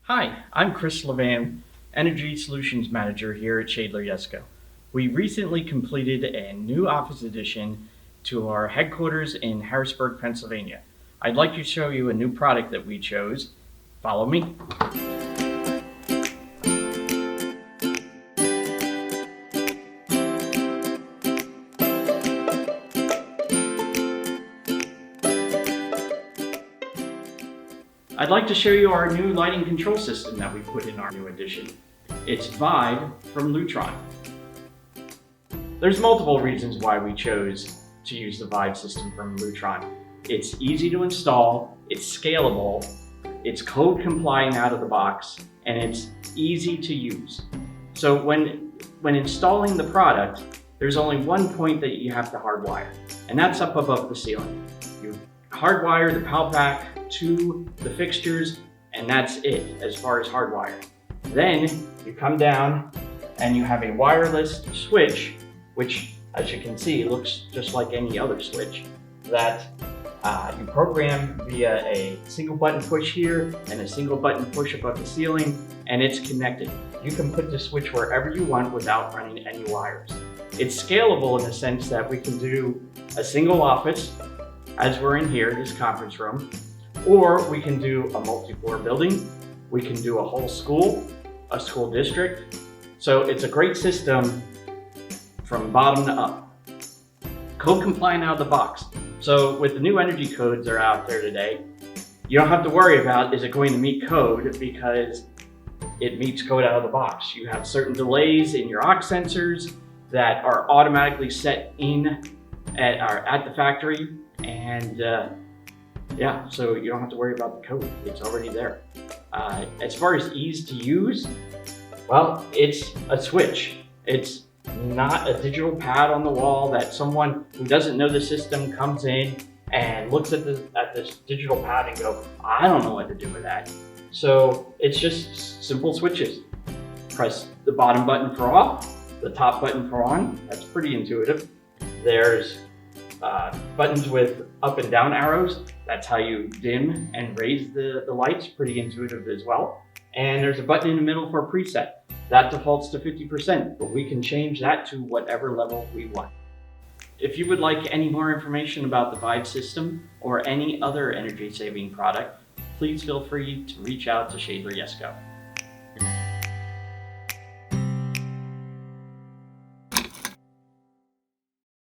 Hi, I'm Chris Levan, Energy Solutions Manager here at Schaedler Yesco. We recently completed a new office addition to our headquarters in Harrisburg, Pennsylvania. I'd like to show you a new product that we chose. Follow me. I'd like to show you our new lighting control system that we put in our new addition. It's Vive from Lutron. There's multiple reasons why we chose to use the Vive system from Lutron. It's easy to install, it's scalable, it's code compliant out of the box, and it's easy to use. So when installing the product, there's only one point that you have to hardwire, and that's up above the ceiling. You hardwire the PAL pack to the fixtures, and that's it as far as hardwire. Then you come down and you have a wireless switch, which, as you can see, looks just like any other switch that you program via a single button push here and a single button push above the ceiling, and it's connected. You can put the switch wherever you want without running any wires. It's scalable in the sense that we can do a single office, as we're in here, this conference room, or we can do a multi-floor building, we can do a whole school, a school district. So it's a great system from bottom to up. Code compliant out of the box. So with the new energy codes that are out there today, you don't have to worry about is it going to meet code, because it meets code out of the box. You have certain delays in your aux sensors that are automatically set in at the factory, and yeah, so you don't have to worry about the code. It's already there. As far as ease to use, well, it's a switch. It's not a digital pad on the wall that someone who doesn't know the system comes in and looks at this digital pad and go, I don't know what to do with that. So it's just simple switches. Press the bottom button for off, the top button for on. That's pretty intuitive. There's buttons with up and down arrows. That's how you dim and raise the lights. Pretty intuitive as well. And there's a button in the middle for preset. That defaults to 50%, but we can change that to whatever level we want. If you would like any more information about the Vive system or any other energy saving product, please feel free to reach out to Schaedler Yesco.